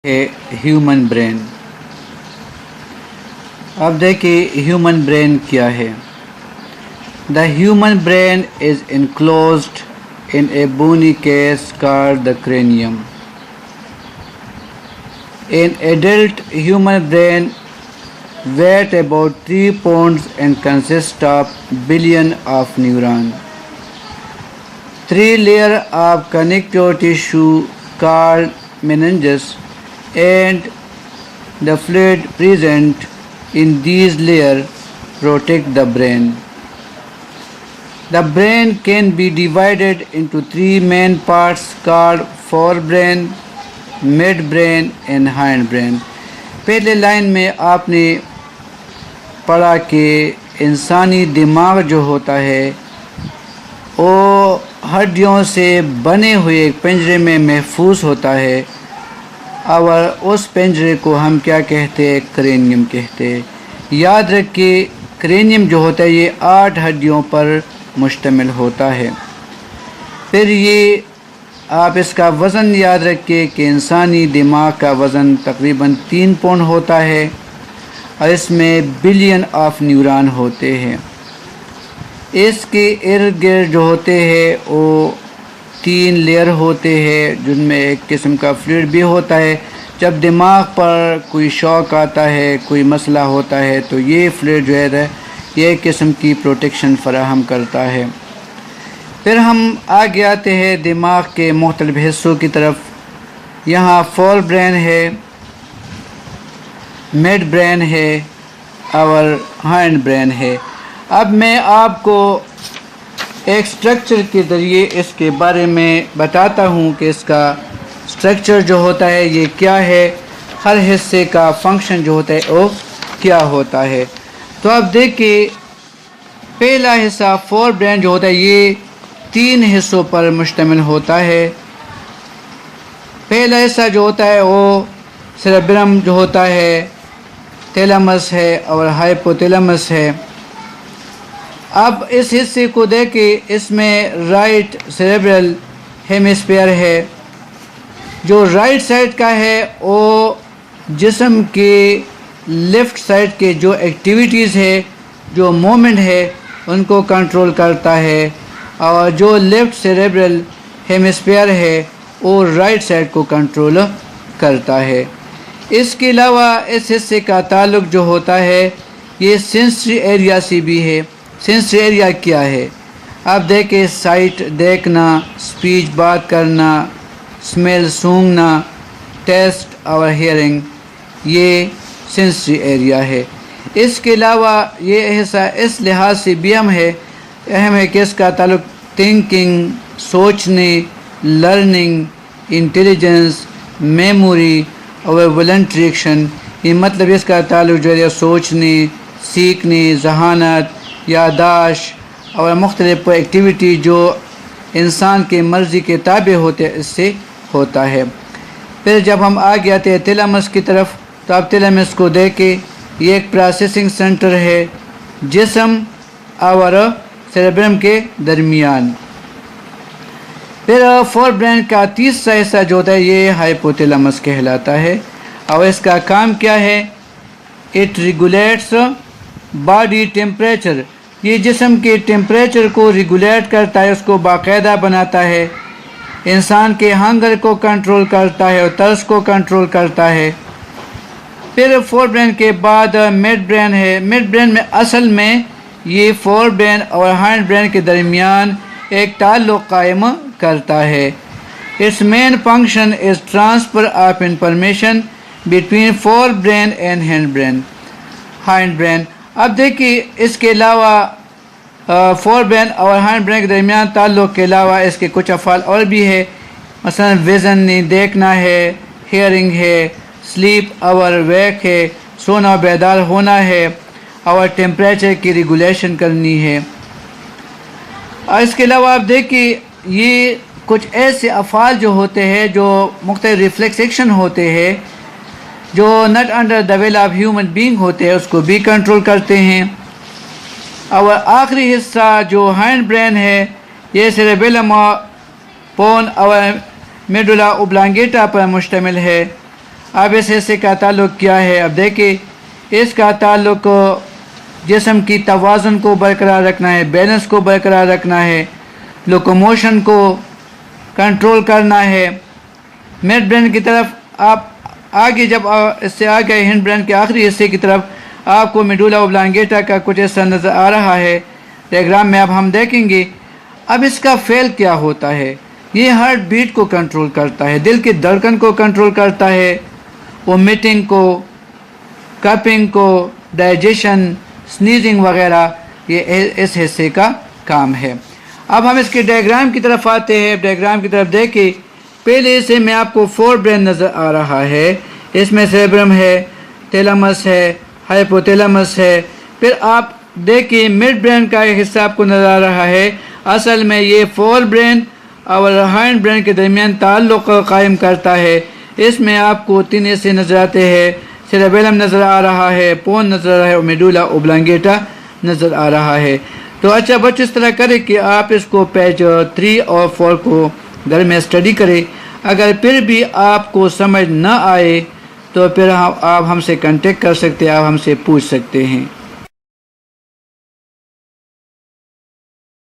ہے human brain. اب دیکھیے ہیومن برین کیا ہے۔ The human brain is enclosed in a bony case called the cranium. An adult human brain weighs about 3 pounds and consists of billion of neurons. 3 layers of connective tissue called meninges and the fluid present in these layers protect the brain. The brain can be divided into 3 main parts called forebrain, midbrain and hindbrain. پہلے line میں آپ نے پڑھا کہ انسانی دماغ جو ہوتا ہے وہ ہڈیوں سے بنے ہوئے ایک پنجرے میں محفوظ ہوتا ہے، اور اس پنجرے کو ہم کیا کہتے ہیں؟ کرینیم کہتے ہیں۔ یاد رکھیے کرینیم جو ہوتا ہے یہ 8 ہڈیوں پر مشتمل ہوتا ہے۔ پھر یہ آپ اس کا وزن یاد رکھیے کہ انسانی دماغ کا وزن تقریباً 3 پاؤنڈ ہوتا ہے اور اس میں بلین آف نیوران ہوتے ہیں۔ اس کے ارد گرد جو ہوتے ہیں وہ 3 لیئر ہوتے ہیں جن میں ایک قسم کا فلوئڈ بھی ہوتا ہے۔ جب دماغ پر کوئی شوق آتا ہے، کوئی مسئلہ ہوتا ہے تو یہ فلوئڈ جو ہے یہ ایک قسم کی پروٹیکشن فراہم کرتا ہے۔ پھر ہم آگے آتے ہیں دماغ کے مختلف حصوں کی طرف۔ یہاں فور برین ہے، مڈ برین ہے اور ہینڈ برین ہے۔ اب میں آپ کو ایک سٹرکچر کے ذریعے اس کے بارے میں بتاتا ہوں کہ اس کا سٹرکچر جو ہوتا ہے یہ کیا ہے، ہر حصے کا فنکشن جو ہوتا ہے وہ کیا ہوتا ہے۔ تو اب دیکھیے پہلا حصہ فور برین جو ہوتا ہے یہ 3 حصوں پر مشتمل ہوتا ہے۔ پہلا حصہ جو ہوتا ہے وہ سیریبرم جو ہوتا ہے، تھیلمس ہے اور ہائپوتھیلمس ہے۔ اب اس حصے کو دیکھیں، اس میں رائٹ سیریبرل ہیمیسفیئر ہے۔ جو رائٹ سائڈ کا ہے وہ جسم کے لیفٹ سائڈ کے جو ایکٹیویٹیز ہے، جو مومنٹ ہے ان کو کنٹرول کرتا ہے، اور جو لیفٹ سیریبرل ہیمیسفیئر ہے وہ رائٹ سائڈ کو کنٹرول کرتا ہے۔ اس کے علاوہ اس حصے کا تعلق جو ہوتا ہے یہ سینسری ایریا سے بھی ہے۔ سینسری ایریا کیا ہے؟ آپ دیکھیں، سائٹ دیکھنا، سپیچ بات کرنا، سمیل سونگھنا، ٹیسٹ اور ہیئرنگ، یہ سینسری ایریا ہے۔ اس کے علاوہ یہ حصہ اس لحاظ سے بھی اہم ہے کہ اس کا تعلق تھنکنگ، سوچنے، لرننگ، انٹیلیجنس، میموری اور والنٹری ایکشن، یہ مطلب اس کا تعلق جو ہے سوچنے، سیکھنے، ذہانت، یادداشت اور مختلف ایکٹیویٹی جو انسان کے مرضی کے تابع ہوتے اس سے ہوتا ہے۔ پھر جب ہم آگے آتے ہیں تھیلمس کی طرف، تو آپ تھیلمس کو دیکھیں، یہ ایک پروسیسنگ سینٹر ہے جسم اور سیریبرم کے درمیان۔ پھر فور برین کا تیسرا حصہ جو ہوتا ہے یہ ہائپوتھیلمس کہلاتا ہے، اور اس کا کام کیا ہے؟ اٹ ریگولیٹس باڈی ٹیمپریچر، یہ جسم کے ٹیمپریچر کو ریگولیٹ کرتا ہے، اس کو باقاعدہ بناتا ہے، انسان کے ہنگر کو کنٹرول کرتا ہے اور ترس کو کنٹرول کرتا ہے۔ پھر فور برین کے بعد مڈ برین ہے۔ مڈ برین میں اصل میں یہ فور برین اور ہینڈ برین کے درمیان ایک تعلق قائم کرتا ہے۔ Its main function is transfer of information between forebrain and hindbrain. اب دیکھیے اس کے علاوہ فور برین اور ہینڈ برین کے درمیان تعلق کے علاوہ اس کے کچھ افعال اور بھی ہے، مثلا ویژن دیکھنا ہے، ہیئرنگ ہے، سلیپ اور ویک ہے، سونا بیدار ہونا ہے، اور ٹیمپریچر کی ریگولیشن کرنی ہے۔ اور اس کے علاوہ آپ دیکھیے یہ کچھ ایسے افعال جو ہوتے ہیں جو مختلف ریفلیکس ایکشن ہوتے ہیں جو not under the will of human being ہوتے ہیں، اس کو بھی کنٹرول کرتے ہیں۔ اور آخری حصہ جو ہینڈ برین ہے یہ سیریبیلم پون اور میڈولا اوبلانگیٹا پر مشتمل ہے، اب اس حصے کا تعلق کیا ہے؟ اب دیکھیں اس کا تعلق جسم کی توازن کو برقرار رکھنا ہے، بیلنس کو برقرار رکھنا ہے، لوکوموشن کو کنٹرول کرنا ہے۔ مڈ برین کی طرف آپ آگے جب اس سے آگے ہنڈ برین کے آخری حصے کی طرف آپ کو میڈولا اوبلانگیٹا کا کچھ حصہ نظر آ رہا ہے ڈائیگرام میں، اب ہم دیکھیں گے اب اس کا فعل کیا ہوتا ہے۔ یہ ہارٹ بیٹ کو کنٹرول کرتا ہے، دل کی دھڑکن کو کنٹرول کرتا ہے، وومیٹنگ کو، کپنگ کو، ڈائجیشن، سنیزنگ وغیرہ، یہ اس حصے کا کام ہے۔ اب ہم اس کے ڈائیگرام کی طرف آتے ہیں۔ ڈائیگرام کی طرف دیکھیں، پہلے حصے میں آپ کو فور برین نظر آ رہا ہے، اس میں سیریبرم ہے، تھیلمس ہے، ہائپوتھیلمس ہے۔ پھر آپ دیکھیں مڈ برین کا ایک حصہ آپ کو نظر آ رہا ہے، اصل میں یہ فور برین اور ہائنڈ برین کے درمیان تعلق قائم کرتا ہے۔ اس میں آپ کو 3 حصے نظر آتے ہیں، سیریبیلم نظر آ رہا ہے، پون نظر آ رہا ہے اور میڈولا اوبلانگیٹا نظر آ رہا ہے۔ تو اچھا بچوں اس طرح کریں کہ آپ اس کو پیج 3 اور 4 کو گھر میں اسٹڈی کریں۔ اگر پھر بھی آپ کو سمجھ نہ آئے تو پھر آپ ہم سے کنٹیکٹ کر سکتے ہیں، آپ ہم سے پوچھ سکتے ہیں۔